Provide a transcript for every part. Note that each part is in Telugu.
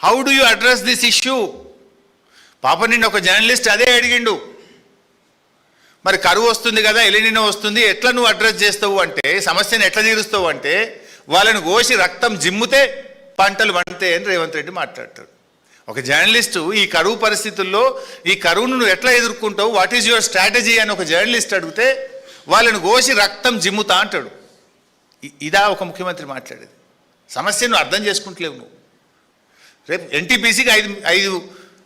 How do you address this issue? పాప నిన్న ఒక జర్నలిస్ట్ అదే అడిగిండు, మరి కరువు వస్తుంది కదా, ఎలినినో వస్తుంది, ఎట్లా నువ్వు అడ్రస్ చేస్తావు అంటే, సమస్యను ఎట్లా తీరుస్తావు అంటే, వాళ్ళని కోసి రక్తం జిమ్ముతే పంటలు పండుతాయి అని రేవంత్ రెడ్డి మాట్లాడతాడు. ఒక జర్నలిస్టు ఈ కరువు పరిస్థితుల్లో ఈ కరువును నువ్వు ఎట్లా ఎదుర్కొంటావు, వాట్ ఈజ్ యువర్ స్ట్రాటజీ అని ఒక జర్నలిస్ట్ అడిగితే వాళ్ళని కోసి రక్తం జిమ్ముతా అంటాడు. ఇదా ఒక ముఖ్యమంత్రి మాట్లాడేది? సమస్యను అర్థం చేసుకుంటలేవు నువ్వు. రేపు ఎన్టీపీసీకి 5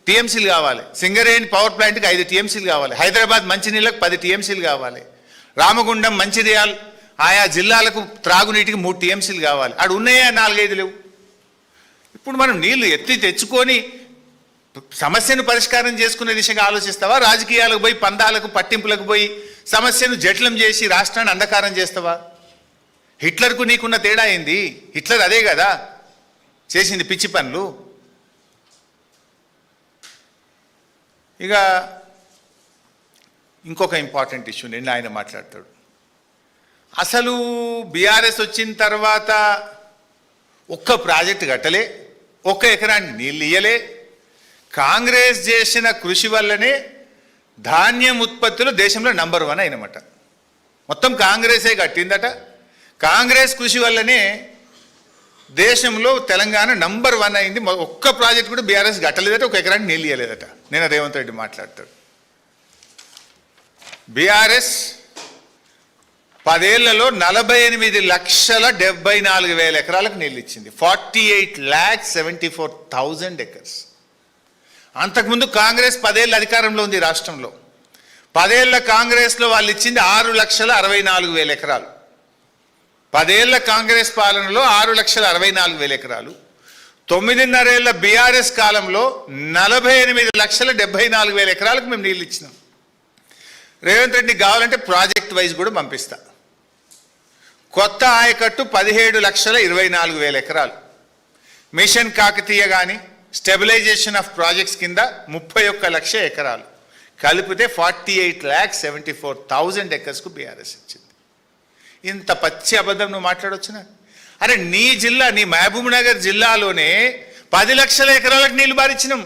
టీఎంసీలు కావాలి, సింగరేణి పవర్ ప్లాంట్కి 5 టీఎంసీలు కావాలి, హైదరాబాద్ మంచినీళ్ళకు 10 టీఎంసీలు కావాలి, రామగుండం మంచిర్యాల ఆయా జిల్లాలకు త్రాగునీటికి 3 టీఎంసీలు కావాలి. ఆడు ఉన్నాయా 4-5 లేవు. ఇప్పుడు మనం నీళ్లు ఎత్తి తెచ్చుకొని సమస్యను పరిష్కారం చేసుకునే దిశగా ఆలోచిస్తావా? రాజకీయాలకు పోయి పందాలకు పట్టింపులకు పోయి సమస్యను జటిలం చేసి రాష్ట్రాన్ని అంధకారం చేస్తావా? హిట్లర్కు నీకున్న తేడా ఏంది? హిట్లర్ అదే కదా చేసింది పిచ్చి పనులు. ఇక ఇంకొక ఇంపార్టెంట్ ఇష్యూ నిన్న ఆయన మాట్లాడతాడు. అసలు బీఆర్ఎస్ వచ్చిన తర్వాత ఒక్క ప్రాజెక్టు కట్టలే, 1 ఎకరాన్ని నీళ్ళు ఇయ్యలే, కాంగ్రెస్ చేసిన కృషి వల్లనే ధాన్యం ఉత్పత్తులు దేశంలో నంబర్ 1 అయినమాట. మొత్తం కాంగ్రెసే కట్టిందట. కాంగ్రెస్ కృషి వల్లనే దేశంలో తెలంగాణ నంబర్ 1 అయింది. ఒక్క ప్రాజెక్ట్ కూడా బీఆర్ఎస్ కట్టలేదట, 1 ఎకరాన్ని నీళ్ళు ఇయ్యలేదట. నేను రేవంత్ రెడ్డి మాట్లాడతాడు. బీఆర్ఎస్ 10 ఏళ్లలో 48,74,000 ఎకరాలకు నీళ్ళు ఇచ్చింది. 48,74,000 ఎకర్స్. అంతకుముందు కాంగ్రెస్ 10 ఏళ్ళ అధికారంలో ఉంది రాష్ట్రంలో. 10 ఏళ్ల కాంగ్రెస్లో వాళ్ళు ఇచ్చింది 6,64,000 ఎకరాలు. 10 ఏళ్ల కాంగ్రెస్ పాలనలో 6,64,000 ఎకరాలు. 9.5 ఏళ్ల బీఆర్ఎస్ కాలంలో 48,74,000 ఎకరాలకు మేము నీళ్ళు ఇచ్చినాం. రేవంత్ రెడ్డి కావాలంటే ప్రాజెక్ట్ వైజ్ కూడా పంపిస్తా. కొత్త ఆయకట్టు 17,24,000 ఎకరాలు. మిషన్ కాకతీయ కానీ స్టెబిలైజేషన్ ఆఫ్ ప్రాజెక్ట్స్ కింద 31,00,000 ఎకరాలు కలిపితే 48,74,000 ఎకర్స్కు బీఆర్ఎస్ ఇచ్చింది. ఇంత పచ్చి అబద్ధం నువ్వు మాట్లాడొచ్చునా? అరే నీ జిల్లా, నీ మహబూబ్ నగర్ జిల్లాలోనే 10 లక్షల ఎకరాలకు నీళ్లు బారిచ్చినాం.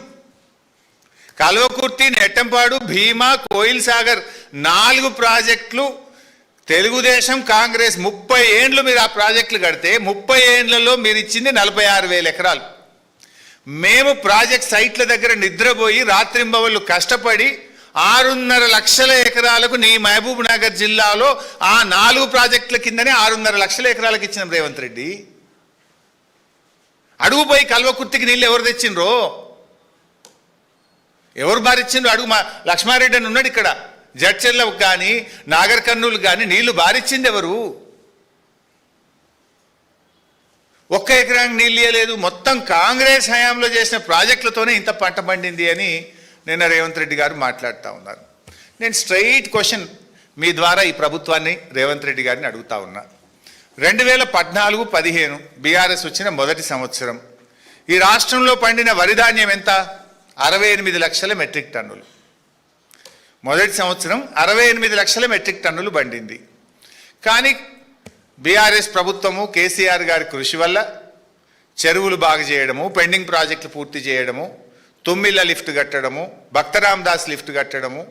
కల్వకుర్తి, నెట్టంపాడు, భీమా, కోయిల్ సాగర్ 4 ప్రాజెక్టులు తెలుగుదేశం కాంగ్రెస్ 30 ఏండ్లు మీరు ఆ ప్రాజెక్టులు కడితే 30 ఏండ్లలో మీరు ఇచ్చింది 46,000 ఎకరాలు. మేము ప్రాజెక్ట్ సైట్ల దగ్గర నిద్రపోయి రాత్రింబవళ్ళు కష్టపడి 6.5 లక్షల ఎకరాలకు నీ మహబూబ్ నగర్ జిల్లాలో ఆ 4 ప్రాజెక్టుల కిందనే 6.5 లక్షల ఎకరాలకు ఇచ్చినాం రేవంత్ రెడ్డి. అడుగుపోయి కల్వకుర్తికి నీళ్ళు ఎవరు తెచ్చిండ్రో, ఎవరు బారిచ్చిండ్రు అడుగు. మా లక్ష్మారెడ్డి అని ఉన్నాడు ఇక్కడ. జడ్చెర్లకు కానీ నాగర్ కర్నూలు కానీ నీళ్లు బారిచ్చింది ఎవరు? 1 ఎకరానికి నీళ్ళు ఇవ్వలేదు. మొత్తం కాంగ్రెస్ హయాంలో చేసిన ప్రాజెక్టులతోనే ఇంత పంట పండింది అని నిన్న రేవంత్ రెడ్డి గారు మాట్లాడుతూ ఉన్నారు. నేను స్ట్రైట్ క్వశ్చన్ మీ ద్వారా ఈ ప్రభుత్వాన్ని రేవంత్ రెడ్డి గారిని అడుగుతా ఉన్నా. 2014-15 బీఆర్ఎస్ వచ్చిన మొదటి సంవత్సరం ఈ రాష్ట్రంలో పండిన వరి ధాన్యం ఎంత? 68 లక్షల మెట్రిక్ టన్నులు. మొదటి సంవత్సరం 68 లక్షల మెట్రిక్ టన్నులు పండింది. కానీ బీఆర్ఎస్ ప్రభుత్వము కేసీఆర్ గారి కృషి వల్ల చెరువులు బాగు చేయడము, పెండింగ్ ప్రాజెక్టులు పూర్తి చేయడము, తుమ్మిళ్ళ లిఫ్ట్ కట్టడము, భక్తరామదాస్ లిఫ్ట్ కట్టడము,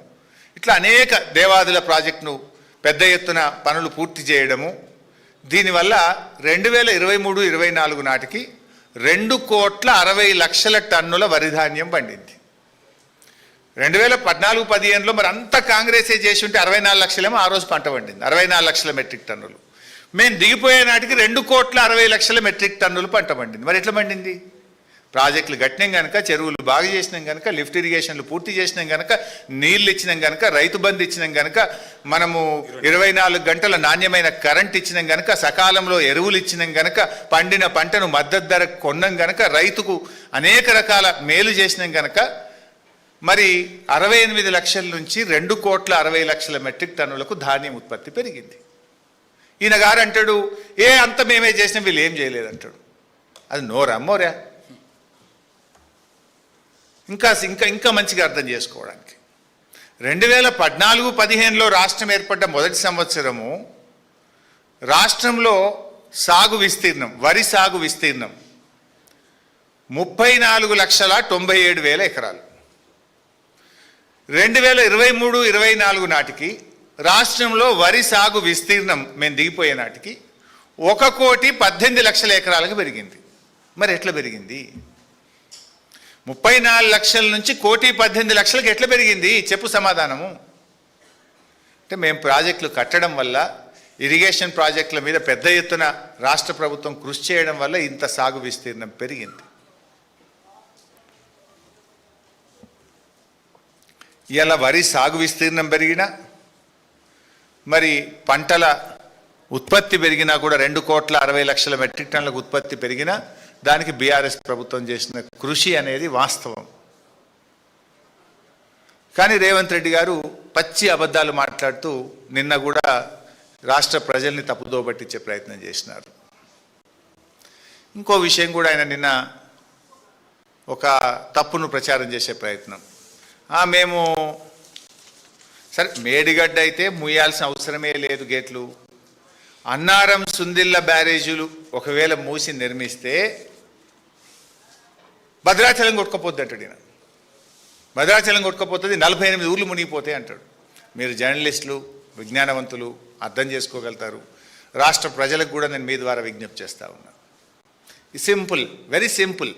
ఇట్లా అనేక దేవాదుల ప్రాజెక్టును పెద్ద ఎత్తున పనులు పూర్తి చేయడము. దీనివల్ల 2023-24 నాటికి 2,60,00,000 టన్నుల వరి ధాన్యం పండింది. 2014-15లో మరి అంతా కాంగ్రెసే చేసి ఉంటే 64 లక్షలేమో ఆ రోజు పంట పండింది, 64 లక్షల మెట్రిక్ టన్నులు. మేము దిగిపోయే నాటికి 2,60,00,000 మెట్రిక్ టన్నులు పంట పండింది. మరి ఎట్లా పండింది? ప్రాజెక్టులు కట్టినాం కనుక, చెరువులు బాగు చేసినాం కనుక, లిఫ్ట్ ఇరిగేషన్లు పూర్తి చేసినాం కనుక, నీళ్ళు ఇచ్చినాం కనుక, రైతు బంధు ఇచ్చినాం కనుక, మనము 24 గంటల నాణ్యమైన కరెంట్ ఇచ్చినాం కనుక, సకాలంలో ఎరువులు ఇచ్చినాం కనుక, పండిన పంటను మద్దతు ధరకు కొన్నాం కనుక, రైతుకు అనేక రకాల మేలు చేసినాం కనుక మరి 68 లక్షల నుంచి 2,60,00,000 మెట్రిక్ టన్నులకు ధాన్యం ఉత్పత్తి పెరిగింది. ఈయన గారు అంటాడు అంత మేమే చేసినాం, వీళ్ళు ఏం చేయలేదంటాడు. అది నోరా మోరా? ఇంకా మంచిగా అర్థం చేసుకోవడానికి 2014-15లో రాష్ట్రం ఏర్పడ్డ మొదటి సంవత్సరము రాష్ట్రంలో సాగు విస్తీర్ణం, వరి సాగు విస్తీర్ణం 34,97,000 ఎకరాలు. 2023-24 నాటికి రాష్ట్రంలో వరి సాగు విస్తీర్ణం మేము దిగిపోయే నాటికి 1,18,00,000 ఎకరాలకు పెరిగింది. మరి ఎట్లా పెరిగింది? 34 లక్షల నుంచి 1,18,00,000కి ఎట్లా పెరిగింది? చెప్పు సమాధానము. అంటే మేము ప్రాజెక్టులు కట్టడం వల్ల, ఇరిగేషన్ ప్రాజెక్టుల మీద పెద్ద ఎత్తున రాష్ట్ర ప్రభుత్వం కృషి చేయడం వల్ల ఇంత సాగు విస్తీర్ణం పెరిగింది. ఇలా వరి సాగు విస్తీర్ణం పెరిగినా, మరి పంటల ఉత్పత్తి పెరిగినా కూడా 2,60,00,000 మెట్రిక్ టన్నులకు ఉత్పత్తి పెరిగినా దానికి బీఆర్ఎస్ ప్రభుత్వం చేసిన కృషి అనేది వాస్తవం. కానీ రేవంత్ రెడ్డి గారు పచ్చి అబద్ధాలు మాట్లాడుతూ నిన్న కూడా రాష్ట్ర ప్రజల్ని తప్పుదో పట్టించే ప్రయత్నం చేసినారు. ఇంకో విషయం కూడా ఆయన నిన్న ఒక తప్పును ప్రచారం చేసే ప్రయత్నం. మేము సరే మేడిగడ్డ అయితే ముయ్యాల్సిన అవసరమే లేదు గేట్లు, అన్నారం సుందిల్ల బ్యారేజీలు ఒకవేళ మూసి నిర్మిస్తే భద్రాచలం కొట్టుకపోద్ది అంటాడు ఈయన. భద్రాచలం కొట్టుకపోతుంది, 48 ఊర్లు మునిగిపోతాయి అంటాడు. మీరు జర్నలిస్టులు, విజ్ఞానవంతులు అర్థం చేసుకోగలుగుతారు. రాష్ట్ర ప్రజలకు కూడా నేను మీ ద్వారా విజ్ఞప్తి చేస్తూ ఉన్నా. Simple, very simple.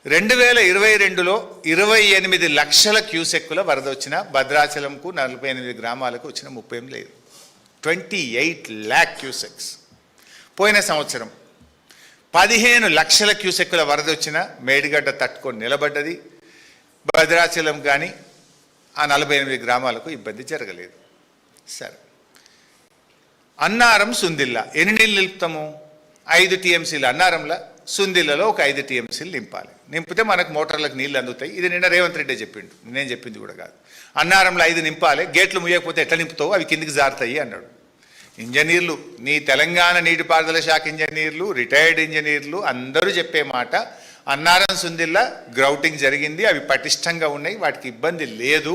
2022లో 28 లక్షల క్యూసెక్కుల వరద వచ్చిన భద్రాచలంకు 48 గ్రామాలకు వచ్చిన 30 లేదు. 28 lakh క్యూసెక్స్. పోయిన సంవత్సరం 15 లక్షల క్యూసెక్కుల వరద వచ్చిన మేడిగడ్డ తట్టుకొని నిలబడ్డది. భద్రాచలం కానీ ఆ 48 గ్రామాలకు ఇబ్బంది జరగలేదు. సరే, అన్నారం సుందిల్ల ఎన్ని నీళ్ళు నిలుపుతాము? 5 టీఎంసీలు అన్నారంలో, సుందిల్లలో ఒక 5 టీఎంసీలు నింపాలి. నింపితే మనకు మోటార్లకు నీళ్ళు అందుతాయి. ఇది నిన్న రేవంత్ రెడ్డి చెప్పిండు, నేను చెప్పింది కూడా కాదు. అన్నారంలో 5 నింపాలి, గేట్లు ముయ్యకపోతే ఎట్లా నింపుతావు, అవి కిందికి జారుతాయి అన్నాడు. ఇంజనీర్లు, నీ తెలంగాణ నీటిపారుదల శాఖ ఇంజనీర్లు, రిటైర్డ్ ఇంజనీర్లు అందరూ చెప్పే మాట, అన్నారం సుందిల్ల గ్రౌటింగ్ జరిగింది, అవి పటిష్టంగా ఉన్నాయి, వాటికి ఇబ్బంది లేదు.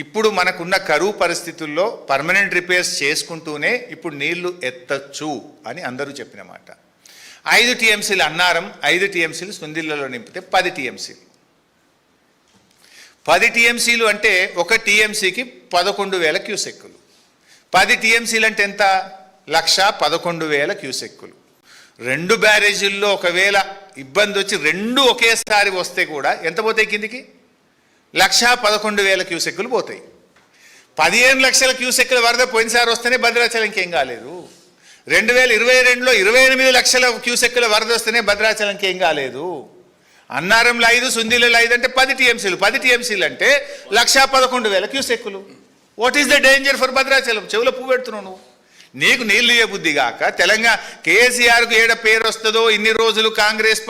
ఇప్పుడు మనకున్న కరువు పరిస్థితుల్లో పర్మనెంట్ రిపేర్స్ చేసుకుంటూనే ఇప్పుడు నీళ్లు ఎత్తచ్చు అని అందరూ చెప్పిన మాట. 5 టీఎంసీలు అన్నారం, 5 టీఎంసీలు సుందిల్లలో నింపితే 10 టీఎంసీలు. 10 టీఎంసీలు అంటే ఒక టీఎంసీకి 11,000 క్యూసెక్కులు. 10 టీఎంసీలు అంటే ఎంత? 1,11,000 క్యూసెక్కులు. 2 బ్యారేజీల్లో ఒకవేళ ఇబ్బంది వచ్చి 2 ఒకేసారి వస్తే కూడా ఎంత పోతాయి కిందికి? 1,11,000 క్యూసెక్కులు పోతాయి. 15 లక్షల క్యూసెక్కుల వరద పోయినసారి వస్తేనే భద్రాచలంకి ఏం కాలేదు. 2022లో 28 లక్షల క్యూసెక్కుల వరద వస్తేనే భద్రాచలంకి ఏం కాలేదు. అన్నారంలో 5, సుందిలలో 5 అంటే 10 టీఎంసీలు. 10 టీఎంసీలు అంటే 1,11,000 క్యూసెక్కులు. What is the danger for Bhadrachalam? చెవులో పువ్వు పెడుతున్నావు నువ్వు. నీకు నీళ్ళు ఇయ్య బుద్ధి కాక తెలంగాణ కేసీఆర్కు ఏడ పేరు వస్తుందో, ఇన్ని రోజులు కాంగ్రెస్ పార్టీ